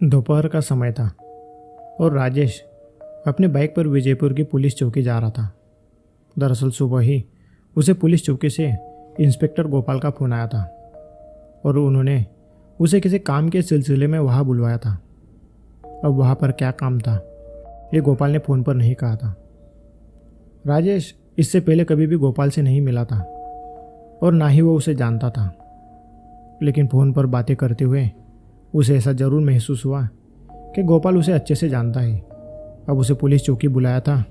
दोपहर का समय था और राजेश अपने बाइक पर विजयपुर की पुलिस चौकी जा रहा था। दरअसल सुबह ही उसे पुलिस चौकी से इंस्पेक्टर गोपाल का फ़ोन आया था और उन्होंने उसे किसी काम के सिलसिले में वहाँ बुलवाया था। अब वहाँ पर क्या काम था ये गोपाल ने फ़ोन पर नहीं कहा था। राजेश इससे पहले कभी भी गोपाल से नहीं मिला था और ना ही वो उसे जानता था, लेकिन फ़ोन पर बातें करते हुए उसे ऐसा ज़रूर महसूस हुआ कि गोपाल उसे अच्छे से जानता है। अब उसे पुलिस चौकी बुलाया था,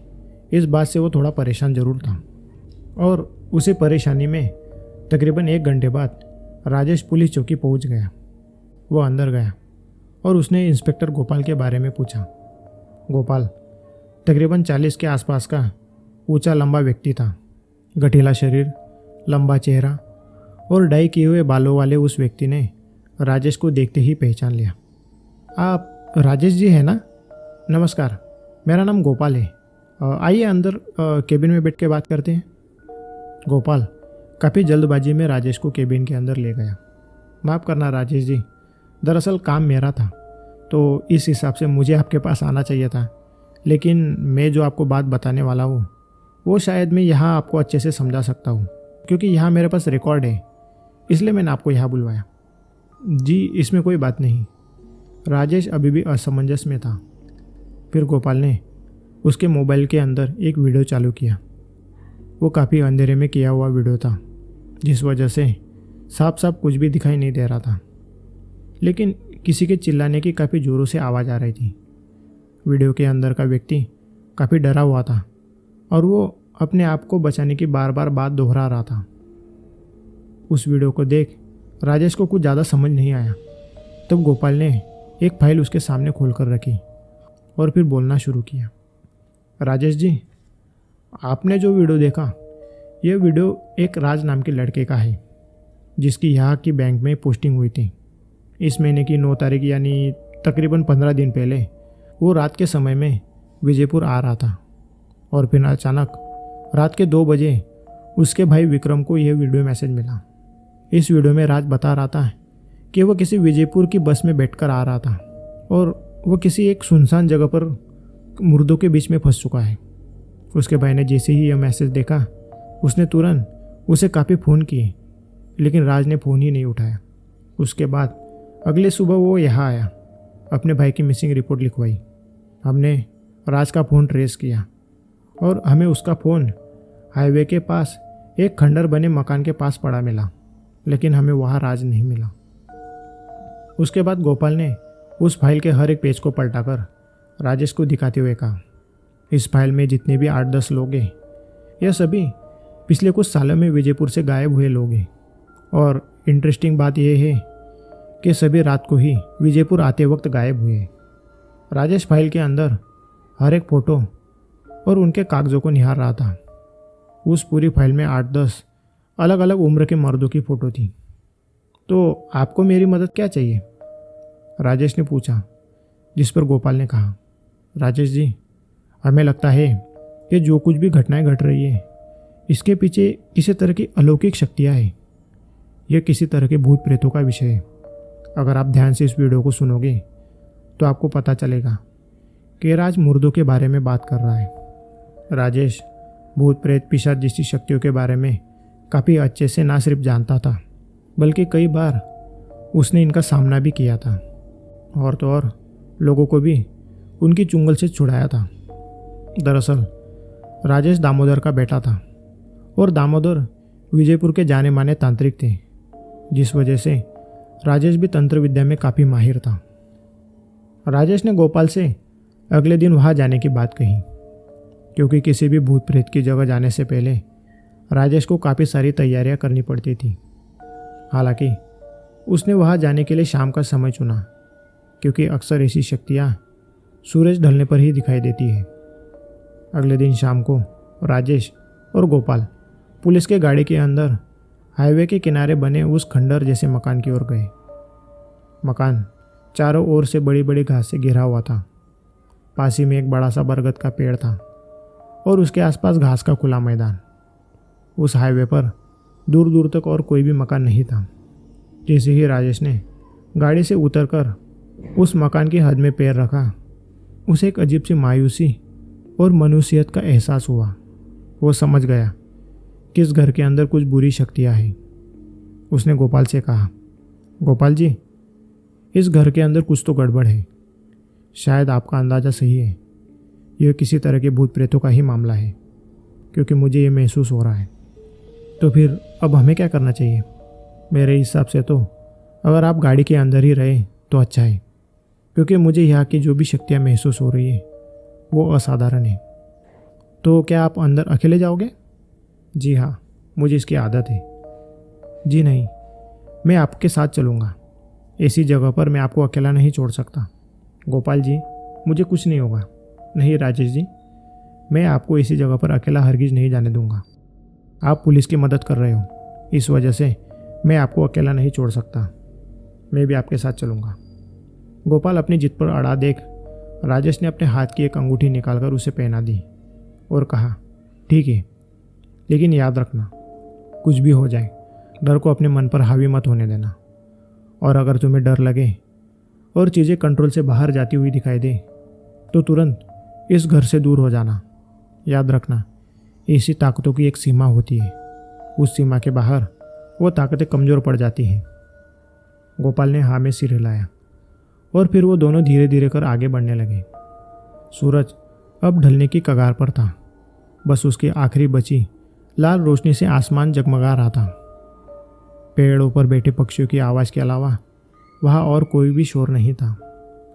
इस बात से वो थोड़ा परेशान ज़रूर था और उसे परेशानी में तकरीबन 1 घंटे बाद राजेश पुलिस चौकी पहुंच गया। वो अंदर गया और उसने इंस्पेक्टर गोपाल के बारे में पूछा। गोपाल तकरीबन 40 के आसपास का ऊंचा लंबा व्यक्ति था। गठीला शरीर, लंबा चेहरा और डाई किए हुए बालों वाले उस व्यक्ति ने राजेश को देखते ही पहचान लिया। आप राजेश जी हैं ना? नमस्कार, मेरा नाम गोपाल है। आइए अंदर केबिन में बैठ के बात करते हैं। गोपाल काफ़ी जल्दबाजी में राजेश को केबिन के अंदर ले गया। माफ़ करना राजेश जी, दरअसल काम मेरा था तो इस हिसाब से मुझे आपके पास आना चाहिए था, लेकिन मैं जो आपको बात बताने वाला हूँ वो शायद मैं यहाँ आपको अच्छे से समझा सकता हूँ, क्योंकि यहाँ मेरे पास रिकॉर्ड है, इसलिए मैंने आपको यहाँ बुलवाया। जी इसमें कोई बात नहीं। राजेश अभी भी असमंजस में था। फिर गोपाल ने उसके मोबाइल के अंदर एक वीडियो चालू किया। वो काफ़ी अंधेरे में किया हुआ वीडियो था, जिस वजह से साफ साफ कुछ भी दिखाई नहीं दे रहा था, लेकिन किसी के चिल्लाने की काफ़ी ज़ोरों से आवाज़ आ रही थी। वीडियो के अंदर का व्यक्ति काफ़ी डरा हुआ था और वो अपने आप को बचाने की बार बार बात दोहरा रहा था। उस वीडियो को देख राजेश को कुछ ज़्यादा समझ नहीं आया। तब गोपाल ने एक फाइल उसके सामने खोल कर रखी और फिर बोलना शुरू किया। राजेश जी, आपने जो वीडियो देखा, यह वीडियो एक राज नाम के लड़के का है, जिसकी यहाँ की बैंक में पोस्टिंग हुई थी। इस महीने की 9 तारीख यानी तकरीबन 15 दिन पहले वो रात के समय में विजयपुर आ रहा था और फिर अचानक रात के 2 बजे उसके भाई विक्रम को यह वीडियो मैसेज मिला। इस वीडियो में राज बता रहा था कि वह किसी विजयपुर की बस में बैठकर आ रहा था और वह किसी एक सुनसान जगह पर मुर्दों के बीच में फंस चुका है। उसके भाई ने जैसे ही यह मैसेज देखा, उसने तुरंत उसे काफ़ी फ़ोन किए, लेकिन राज ने फ़ोन ही नहीं उठाया। उसके बाद अगले सुबह वो यहाँ आया, अपने भाई की मिसिंग रिपोर्ट लिखवाई। हमने राज का फ़ोन ट्रेस किया और हमें उसका फ़ोन हाईवे के पास एक खंडर बने मकान के पास पड़ा मिला, लेकिन हमें वहाँ राज नहीं मिला। उसके बाद गोपाल ने उस फाइल के हर एक पेज को पलटाकर राजेश को दिखाते हुए कहा, इस फाइल में जितने भी 8-10 लोग हैं, यह सभी पिछले कुछ सालों में विजयपुर से गायब हुए लोग हैं। और इंटरेस्टिंग बात यह है कि सभी रात को ही विजयपुर आते वक्त गायब हुए। राजेश फाइल के अंदर हर एक फ़ोटो और उनके कागज़ों को निहार रहा था। उस पूरी फाइल में 8-10 अलग अलग उम्र के मर्दों की फ़ोटो थी। तो आपको मेरी मदद क्या चाहिए? राजेश ने पूछा, जिस पर गोपाल ने कहा, राजेश जी, हमें लगता है कि जो कुछ भी घटनाएं घट रही है, इसके पीछे किसी तरह की अलौकिक शक्तियाँ हैं। यह किसी तरह के भूत प्रेतों का विषय है। अगर आप ध्यान से इस वीडियो को सुनोगे तो आपको पता चलेगा कि राज मुर्दों के बारे में बात कर रहा है। राजेश भूत प्रेत पिशाच जैसी शक्तियों के बारे में काफ़ी अच्छे से ना सिर्फ जानता था, बल्कि कई बार उसने इनका सामना भी किया था और तो और लोगों को भी उनकी चुंगल से छुड़ाया था। दरअसल राजेश दामोदर का बेटा था और दामोदर विजयपुर के जाने माने तांत्रिक थे, जिस वजह से राजेश भी तंत्र विद्या में काफ़ी माहिर था। राजेश ने गोपाल से अगले दिन वहाँ जाने की बात कही, क्योंकि किसी भी भूत प्रेत की जगह जाने से पहले राजेश को काफ़ी सारी तैयारियां करनी पड़ती थी। हालांकि उसने वहाँ जाने के लिए शाम का समय चुना, क्योंकि अक्सर ऐसी शक्तियाँ सूरज ढलने पर ही दिखाई देती है। अगले दिन शाम को राजेश और गोपाल पुलिस के गाड़ी के अंदर हाईवे के किनारे बने उस खंडर जैसे मकान की ओर गए। मकान चारों ओर से बड़ी बड़ी घास से घिरा हुआ था। पास ही में एक बड़ा सा बरगद का पेड़ था और उसके आसपास घास का खुला मैदान। उस हाईवे पर दूर दूर तक और कोई भी मकान नहीं था। जैसे ही राजेश ने गाड़ी से उतरकर उस मकान की हद में पैर रखा, उसे एक अजीब सी मायूसी और मनुष्यत का एहसास हुआ। वो समझ गया कि इस घर के अंदर कुछ बुरी शक्तियाँ हैं। उसने गोपाल से कहा, गोपाल जी, इस घर के अंदर कुछ तो गड़बड़ है। शायद आपका अंदाज़ा सही है, यह किसी तरह के भूत प्रेतों का ही मामला है, क्योंकि मुझे ये महसूस हो रहा है। तो फिर अब हमें क्या करना चाहिए? मेरे हिसाब से तो अगर आप गाड़ी के अंदर ही रहे तो अच्छा है, क्योंकि मुझे यहाँ की जो भी शक्तियाँ महसूस हो रही है वो असाधारण है। तो क्या आप अंदर अकेले जाओगे? जी हाँ, मुझे इसकी आदत है। जी नहीं, मैं आपके साथ चलूँगा। ऐसी जगह पर मैं आपको अकेला नहीं छोड़ सकता। गोपाल जी, मुझे कुछ नहीं होगा। नहीं राजेश जी, मैं आपको ऐसी जगह पर अकेला हरगिज नहीं जाने दूंगा। आप पुलिस की मदद कर रहे हो, इस वजह से मैं आपको अकेला नहीं छोड़ सकता। मैं भी आपके साथ चलूँगा। गोपाल अपनी जिद पर अड़ा देख राजेश ने अपने हाथ की एक अंगूठी निकालकर उसे पहना दी और कहा, ठीक है, लेकिन याद रखना, कुछ भी हो जाए डर को अपने मन पर हावी मत होने देना। और अगर तुम्हें डर लगे और चीज़ें कंट्रोल से बाहर जाती हुई दिखाई दे तो तुरंत इस घर से दूर हो जाना। याद रखना, ऐसी ताकतों की एक सीमा होती है, उस सीमा के बाहर वो ताकतें कमज़ोर पड़ जाती हैं। गोपाल ने हाँ में सिर हिलाया और फिर वो दोनों धीरे धीरे कर आगे बढ़ने लगे। सूरज अब ढलने की कगार पर था। बस उसकी आखिरी बची लाल रोशनी से आसमान जगमगा रहा था। पेड़ों पर बैठे पक्षियों की आवाज़ के अलावा वहाँ और कोई भी शोर नहीं था।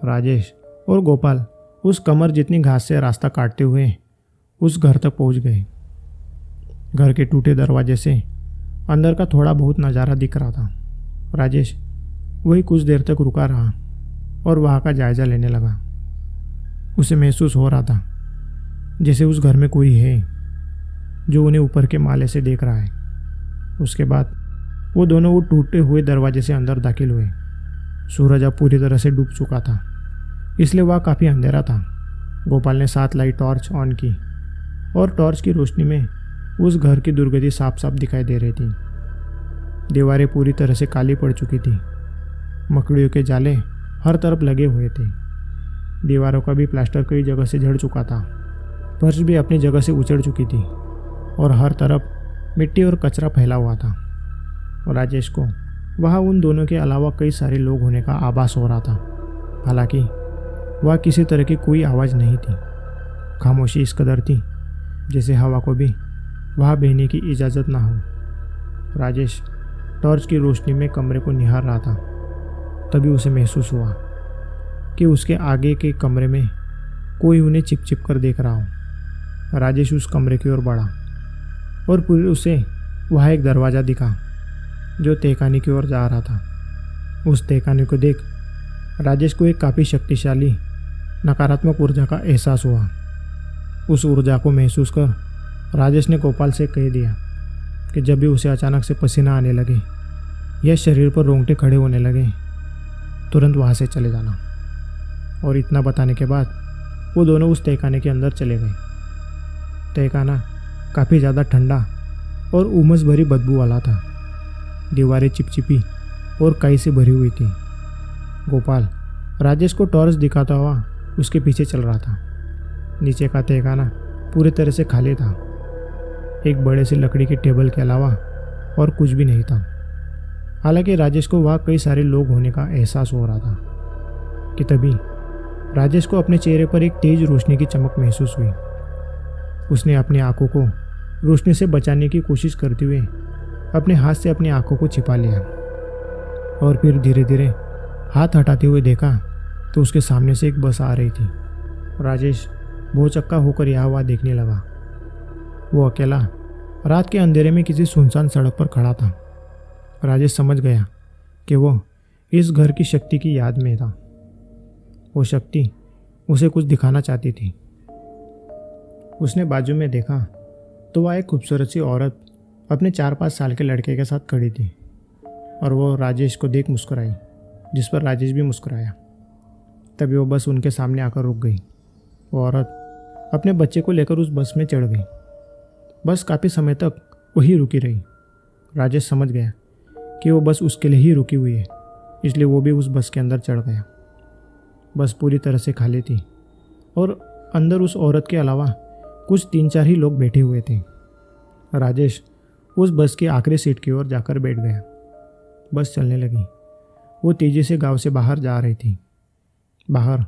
राजेश और गोपाल उस कमर जितनी घास से रास्ता काटते हुए उस घर तक पहुँच गए। घर के टूटे दरवाजे से अंदर का थोड़ा बहुत नज़ारा दिख रहा था। राजेश वही कुछ देर तक रुका रहा और वहाँ का जायज़ा लेने लगा। उसे महसूस हो रहा था जैसे उस घर में कोई है जो उन्हें ऊपर के माले से देख रहा है। उसके बाद वो दोनों वो टूटे हुए दरवाजे से अंदर दाखिल हुए। सूरज अब पूरी तरह से डूब चुका था, इसलिए वह काफ़ी अंधेरा था। गोपाल ने 7 लाइट टॉर्च ऑन की और टॉर्च की रोशनी में उस घर की दुर्गंधी साफ साफ दिखाई दे रही थी। दीवारें पूरी तरह से काली पड़ चुकी थी। मकड़ियों के जाले हर तरफ लगे हुए थे। दीवारों का भी प्लास्टर कई जगह से झड़ चुका था। फर्श भी अपनी जगह से उचड़ चुकी थी और हर तरफ मिट्टी और कचरा फैला हुआ था। राजेश को वहाँ उन दोनों के अलावा कई सारे लोग होने का आभास हो रहा था। हालांकि वह किसी तरह की कोई आवाज़ नहीं थी। खामोशी इस कदर थी जैसे हवा को भी वहाँ बहने की इजाज़त ना हो। राजेश टॉर्च की रोशनी में कमरे को निहार रहा था। तभी उसे महसूस हुआ कि उसके आगे के कमरे में कोई उन्हें चिप चिप कर देख रहा हो। राजेश उस कमरे की ओर बढ़ा और फिर उसे वहाँ एक दरवाज़ा दिखा जो तहखाने की ओर जा रहा था। उस तहखाने को देख राजेश को एक काफ़ी शक्तिशाली नकारात्मक ऊर्जा का एहसास हुआ। उस ऊर्जा को महसूस कर राजेश ने गोपाल से कह दिया कि जब भी उसे अचानक से पसीना आने लगे या शरीर पर रोंगटे खड़े होने लगे, तुरंत वहाँ से चले जाना। और इतना बताने के बाद वो दोनों उस तहखाने के अंदर चले गए। तहखाना काफ़ी ज़्यादा ठंडा और उमस भरी बदबू वाला था। दीवारें चिपचिपी और काई से भरी हुई थी। गोपाल राजेश को टॉर्च दिखाता हुआ उसके पीछे चल रहा था। नीचे का तहखाना पूरी तरह से खाली था। एक बड़े से लकड़ी के टेबल के अलावा और कुछ भी नहीं था। हालांकि राजेश को वहाँ कई सारे लोग होने का एहसास हो रहा था कि तभी राजेश को अपने चेहरे पर एक तेज रोशनी की चमक महसूस हुई। उसने अपनी आंखों को रोशनी से बचाने की कोशिश करते हुए अपने हाथ से अपनी आंखों को छिपा लिया और फिर धीरे धीरे हाथ हटाते हुए देखा तो उसके सामने से एक बस आ रही थी। राजेश भौचक्का होकर यहाँ वहाँ देखने लगा। वो अकेला रात के अंधेरे में किसी सुनसान सड़क पर खड़ा था। राजेश समझ गया कि वो इस घर की शक्ति की याद में था। वो शक्ति उसे कुछ दिखाना चाहती थी। उसने बाजू में देखा तो वह एक खूबसूरत सी औरत अपने 4-5 साल के लड़के के साथ खड़ी थी और वो राजेश को देख मुस्कुराई, जिस पर राजेश भी मुस्कुराया। तभी वो बस उनके सामने आकर रुक गई। वो औरत अपने बच्चे को लेकर उस बस में चढ़ गई। बस काफ़ी समय तक वही रुकी रही। राजेश समझ गया कि वो बस उसके लिए ही रुकी हुई है, इसलिए वो भी उस बस के अंदर चढ़ गया। बस पूरी तरह से खाली थी और अंदर उस औरत के अलावा कुछ 3-4 ही लोग बैठे हुए थे। राजेश उस बस की आखिरी सीट की ओर जाकर बैठ गया। बस चलने लगी। वो तेज़ी से गांव से बाहर जा रही थी। बाहर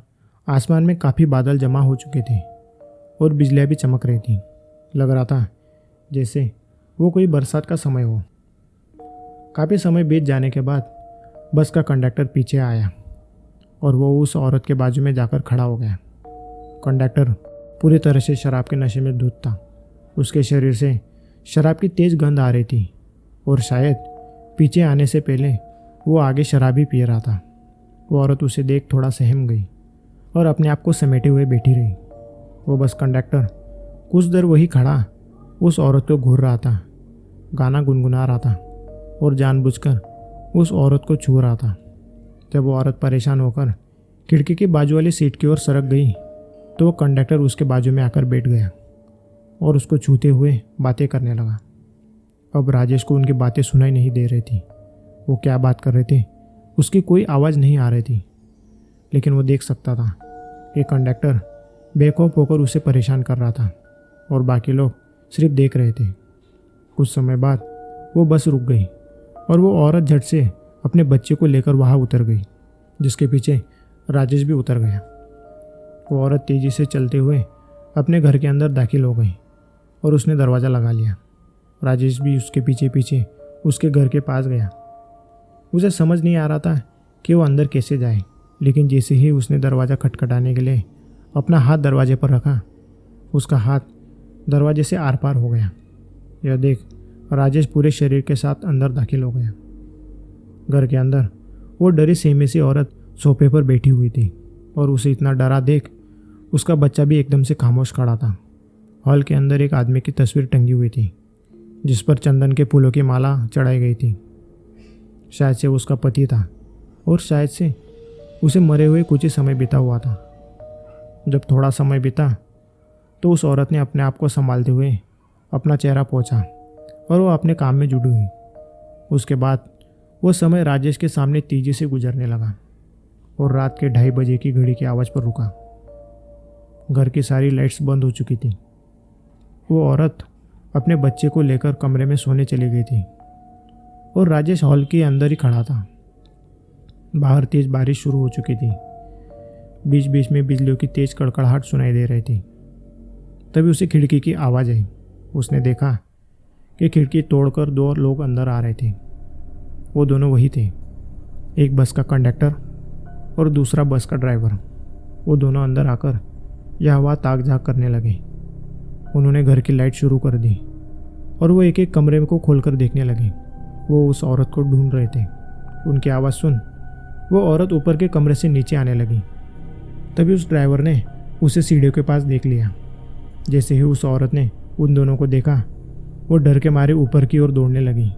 आसमान में काफ़ी बादल जमा हो चुके थे और बिजलियाँ भी चमक रही थी। लग रहा था जैसे वो कोई बरसात का समय हो। काफ़ी समय बीत जाने के बाद बस का कंडक्टर पीछे आया और वो उस औरत के बाजू में जाकर खड़ा हो गया। कंडक्टर पूरी तरह से शराब के नशे में धुत था। उसके शरीर से शराब की तेज़ गंध आ रही थी और शायद पीछे आने से पहले वो आगे शराब ही पी रहा था। वो औरत उसे देख थोड़ा सहम गई और अपने आप को समेटे हुए बैठी रही। वो बस कंडक्टर कुछ देर वही खड़ा उस औरत को घूर रहा था, गाना गुनगुना रहा था और जानबूझकर उस औरत को छू रहा था। जब वो औरत परेशान होकर खिड़की की बाजू वाली सीट की ओर सरक गई तो वो कंडक्टर उसके बाजू में आकर बैठ गया और उसको छूते हुए बातें करने लगा। अब राजेश को उनकी बातें सुनाई नहीं दे रही थी। वो क्या बात कर रहे थे उसकी कोई आवाज़ नहीं आ रही थी, लेकिन वो देख सकता था कि कंडक्टर बेखौफ होकर उसे परेशान कर रहा था और बाकी लोग सिर्फ देख रहे थे। कुछ समय बाद वो बस रुक गई और वो औरत झट से अपने बच्चे को लेकर वहाँ उतर गई, जिसके पीछे राजेश भी उतर गया। वो औरत तेज़ी से चलते हुए अपने घर के अंदर दाखिल हो गई और उसने दरवाज़ा लगा लिया। राजेश भी उसके पीछे पीछे उसके घर के पास गया। उसे समझ नहीं आ रहा था कि वो अंदर कैसे जाए, लेकिन जैसे ही उसने दरवाज़ा खटखटाने के लिए अपना हाथ दरवाजे पर रखा, उसका हाथ दरवाजे से आर पार हो गया। यह देख राजेश पूरे शरीर के साथ अंदर दाखिल हो गया। घर के अंदर वो डरी सहमी सी औरत सोफे पर बैठी हुई थी और उसे इतना डरा देख उसका बच्चा भी एकदम से खामोश खड़ा था। हॉल के अंदर एक आदमी की तस्वीर टंगी हुई थी जिस पर चंदन के फूलों की माला चढ़ाई गई थी। शायद से उसका पति था और शायद से उसे मरे हुए कुछ ही समय बीता हुआ था। जब थोड़ा समय बीता तो उस औरत ने अपने आप को संभालते हुए अपना चेहरा पोंछा और वो अपने काम में जुटी हुई। उसके बाद वो समय राजेश के सामने तेजी से गुजरने लगा और रात के 2:30 बजे की घड़ी की आवाज़ पर रुका। घर की सारी लाइट्स बंद हो चुकी थी। वो औरत अपने बच्चे को लेकर कमरे में सोने चली गई थी और राजेश हॉल के अंदर ही खड़ा था। बाहर तेज बारिश शुरू हो चुकी थी। बीच बीच में बिजलियों की तेज कड़कड़ाहट सुनाई दे रही थी। तभी उसे खिड़की की आवाज़ आई। उसने देखा कि खिड़की तोड़कर 2 लोग अंदर आ रहे थे। वो दोनों वही थे, एक बस का कंडक्टर और दूसरा बस का ड्राइवर। वो दोनों अंदर आकर यह हवा ताक झाँक करने लगे। उन्होंने घर की लाइट शुरू कर दी और वो एक एक कमरे को खोलकर देखने लगे। वो उस औरत को ढूंढ रहे थे। उनकी आवाज़ सुन वो औरत ऊपर के कमरे से नीचे आने लगी। तभी उस ड्राइवर ने उसे सीढ़ियों के पास देख लिया। जैसे ही उस औरत ने उन दोनों को देखा वो डर के मारे ऊपर की ओर दौड़ने लगी,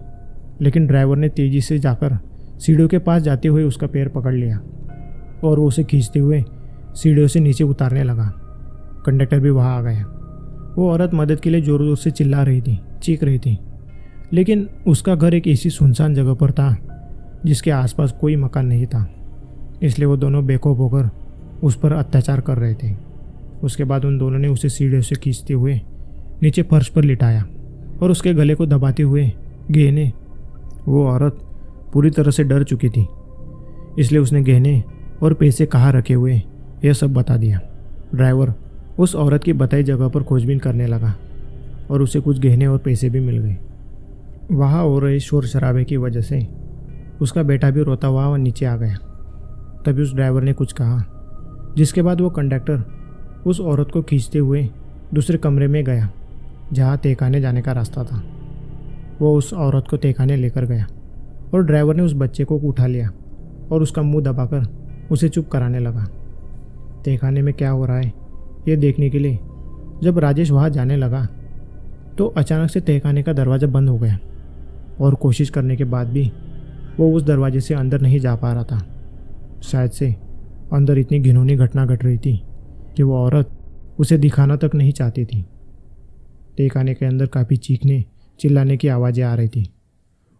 लेकिन ड्राइवर ने तेज़ी से जाकर सीढ़ियों के पास जाते हुए उसका पैर पकड़ लिया और वो उसे खींचते हुए सीढ़ियों से नीचे उतारने लगा। कंडक्टर भी वहाँ आ गया। वो औरत मदद के लिए ज़ोर ज़ोर से चिल्ला रही थी, चीख रही थी, लेकिन उसका घर एक ऐसी सुनसान जगह पर था जिसके आसपास कोई मकान नहीं था, इसलिए वो दोनों बेखौफ होकर उस पर अत्याचार कर रहे थे। उसके बाद उन दोनों ने उसे सीढ़ियों से खींचते हुए नीचे फर्श पर लिटाया और उसके गले को दबाते हुए गहने। वो औरत पूरी तरह से डर चुकी थी, इसलिए उसने गहने और पैसे कहाँ रखे हुए यह सब बता दिया। ड्राइवर उस औरत की बताई जगह पर खोजबीन करने लगा और उसे कुछ गहने और पैसे भी मिल गए। वहाँ हो रहे शोर शराबे की वजह से उसका बेटा भी रोता हुआ और नीचे आ गया। तभी उस ड्राइवर ने कुछ कहा, जिसके बाद वो कंडक्टर उस औरत को खींचते हुए दूसरे कमरे में गया जहाँ तहखाने जाने का रास्ता था। वो उस औरत को तहखाने लेकर गया और ड्राइवर ने उस बच्चे को उठा लिया और उसका मुंह दबाकर उसे चुप कराने लगा। तहखाने में क्या हो रहा है ये देखने के लिए जब राजेश वहाँ जाने लगा तो अचानक से तहखाने का दरवाज़ा बंद हो गया और कोशिश करने के बाद भी वो उस दरवाजे से अंदर नहीं जा पा रहा था। शायद से अंदर इतनी घिनौनी घटना घट रही थी कि वो औरत उसे दिखाना तक नहीं चाहती थी। तहखाने के अंदर काफ़ी चीखने चिल्लाने की आवाज़ें आ रही थी।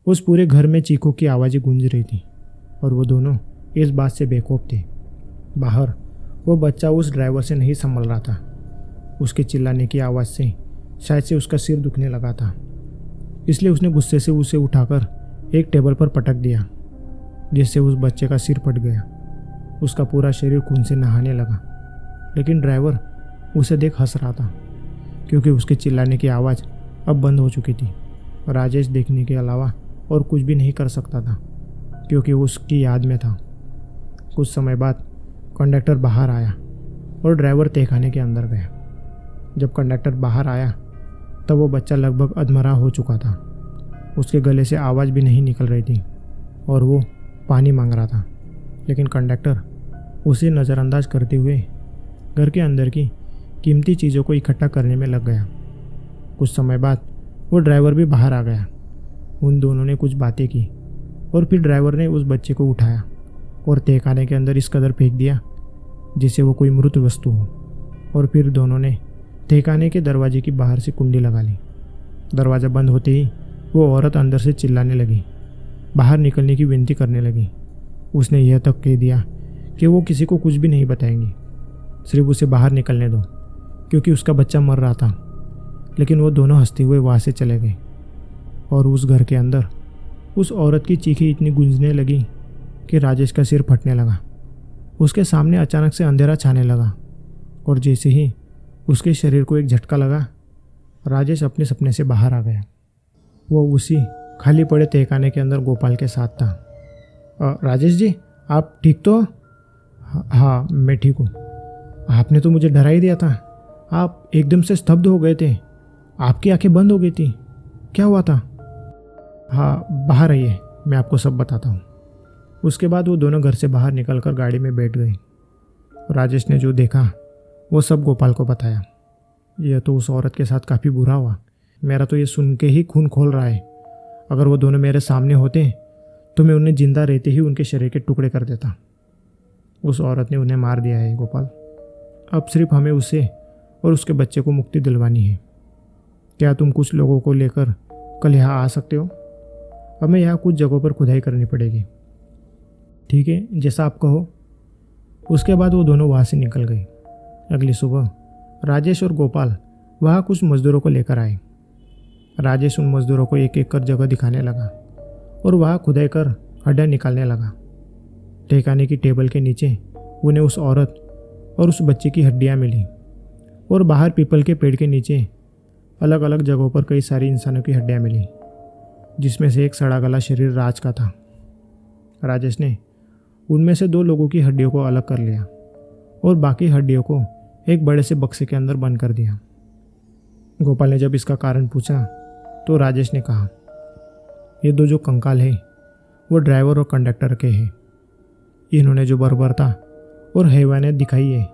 उस पूरे घर में चीखों की आवाज़ें गूंज रही थी और वो दोनों इस बात से बेखौफ थे बाहर वो बच्चा उस ड्राइवर से नहीं संभल रहा था। उसके चिल्लाने की आवाज़ से शायद से उसका सिर दुखने लगा था, इसलिए उसने गुस्से से उसे उठाकर एक टेबल पर पटक दिया, जिससे उस बच्चे का सिर फट गया। उसका पूरा शरीर खून से नहाने लगा, लेकिन ड्राइवर उसे देख हंस रहा था, क्योंकि उसके चिल्लाने की आवाज़ अब बंद हो चुकी थी। राजेश देखने के अलावा और कुछ भी नहीं कर सकता था, क्योंकि वो उसकी याद में था। कुछ समय बाद कंडक्टर बाहर आया और ड्राइवर तहखाने के अंदर गया। जब कंडक्टर बाहर आया तब वो बच्चा लगभग अधमरा हो चुका था। उसके गले से आवाज़ भी नहीं निकल रही थी और वो पानी मांग रहा था, लेकिन कंडक्टर उसे नज़रअंदाज करते हुए घर के अंदर की कीमती चीज़ों को इकट्ठा करने में लग गया। कुछ समय बाद वो ड्राइवर भी बाहर आ गया। उन दोनों ने कुछ बातें की और फिर ड्राइवर ने उस बच्चे को उठाया और तहखाने के अंदर इस कदर फेंक दिया जिससे वो कोई मृत वस्तु हो। और फिर दोनों ने तहखाने के दरवाजे की बाहर से कुंडी लगा ली। दरवाज़ा बंद होते ही वो औरत अंदर से चिल्लाने लगी, बाहर निकलने की विनती करने लगी। उसने यह तक कह दिया कि वो किसी को कुछ भी नहीं बताएंगी, सिर्फ उसे बाहर निकलने दो, क्योंकि उसका बच्चा मर रहा था। लेकिन वो दोनों हंसते हुए वहाँ से चले गए और उस घर के अंदर उस औरत की चीखें इतनी गूंजने लगी कि राजेश का सिर फटने लगा। उसके सामने अचानक से अंधेरा छाने लगा और जैसे ही उसके शरीर को एक झटका लगा, राजेश अपने सपने से बाहर आ गया। वो उसी खाली पड़े तहखाने के अंदर गोपाल के साथ था। राजेश जी, आप ठीक तो? हाँ, मैं ठीक हूँ। आपने तो मुझे डरा ही दिया था। आप एकदम से स्तब्ध हो गए थे, आपकी आंखें बंद हो गई थी। क्या हुआ था? हाँ, बाहर आइए, मैं आपको सब बताता हूँ। उसके बाद वो दोनों घर से बाहर निकलकर गाड़ी में बैठ गए। राजेश ने जो देखा वो सब गोपाल को बताया। यह तो उस औरत के साथ काफ़ी बुरा हुआ। मेरा तो ये सुन के ही खून खोल रहा है। अगर वो दोनों मेरे सामने होते तो मैं उन्हें जिंदा रहते ही उनके शरीर के टुकड़े कर देता। उस औरत ने उन्हें मार दिया है गोपाल। अब सिर्फ हमें उसे और उसके बच्चे को मुक्ति दिलवानी है। क्या तुम कुछ लोगों को लेकर कल यहाँ आ सकते हो? हमें यहाँ कुछ जगहों पर खुदाई करनी पड़ेगी। ठीक है, जैसा आप कहो। उसके बाद वो दोनों वहाँ से निकल गए। अगली सुबह राजेश और गोपाल वहाँ कुछ मज़दूरों को लेकर आए। राजेश उन मज़दूरों को एक एक कर जगह दिखाने लगा और वहाँ खुदाई कर हड्डियाँ निकालने लगा। ठेकाने की टेबल के नीचे उन्हें उस औरत और उस बच्चे की हड्डियाँ मिली और बाहर पीपल के पेड़ के नीचे अलग अलग जगहों पर कई सारी इंसानों की हड्डियाँ मिली, जिसमें से एक सड़ा गला शरीर राज का था। राजेश ने उनमें से 2 लोगों की हड्डियों को अलग कर लिया और बाकी हड्डियों को एक बड़े से बक्से के अंदर बंद कर दिया। गोपाल ने जब इसका कारण पूछा तो राजेश ने कहा, ये 2 जो कंकाल है वो ड्राइवर और कंडक्टर के हैं। इन्होंने जो बर्बरता और हैवानियत दिखाई है,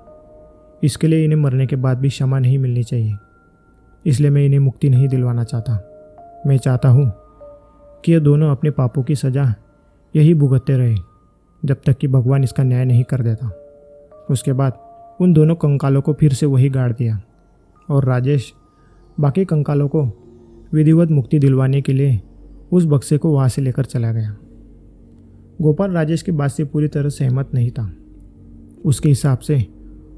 इसके लिए इन्हें मरने के बाद भी क्षमा नहीं मिलनी चाहिए। इसलिए मैं इन्हें मुक्ति नहीं दिलवाना चाहता। मैं चाहता हूँ कि ये दोनों अपने पापों की सज़ा यही भुगतते रहे जब तक कि भगवान इसका न्याय नहीं कर देता। उसके बाद उन दोनों कंकालों को फिर से वही गाड़ दिया और राजेश बाकी कंकालों को विधिवत मुक्ति दिलवाने के लिए उस बक्से को वहाँ से लेकर चला गया। गोपाल राजेश की बात से पूरी तरह सहमत नहीं था। उसके हिसाब से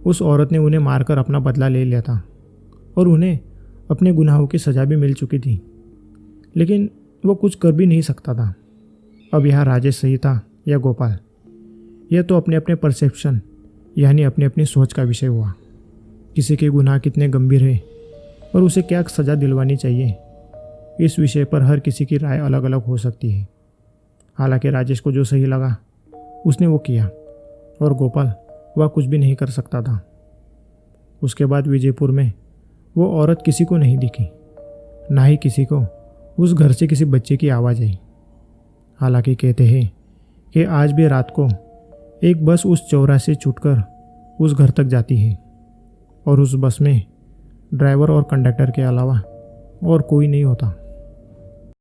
उस औरत ने उन्हें मारकर अपना बदला ले लिया था और उन्हें अपने गुनाहों की सज़ा भी मिल चुकी थी, लेकिन वो कुछ कर भी नहीं सकता था। अब यहाँ राजेश सही था या गोपाल, यह तो अपने अपने परसेप्शन यानी अपनी अपनी सोच का विषय हुआ। किसी के गुनाह कितने गंभीर है और उसे क्या सज़ा दिलवानी चाहिए, इस विषय पर हर किसी की राय अलग अलग हो सकती है। हालांकि राजेश को जो सही लगा उसने वो किया और गोपाल वह कुछ भी नहीं कर सकता था। उसके बाद विजयपुर में वो औरत किसी को नहीं दिखी, ना ही किसी को उस घर से किसी बच्चे की आवाज़ आई। हालांकि कहते हैं कि आज भी रात को एक बस उस चौराहे से छूटकर उस घर तक जाती है और उस बस में ड्राइवर और कंडक्टर के अलावा और कोई नहीं होता।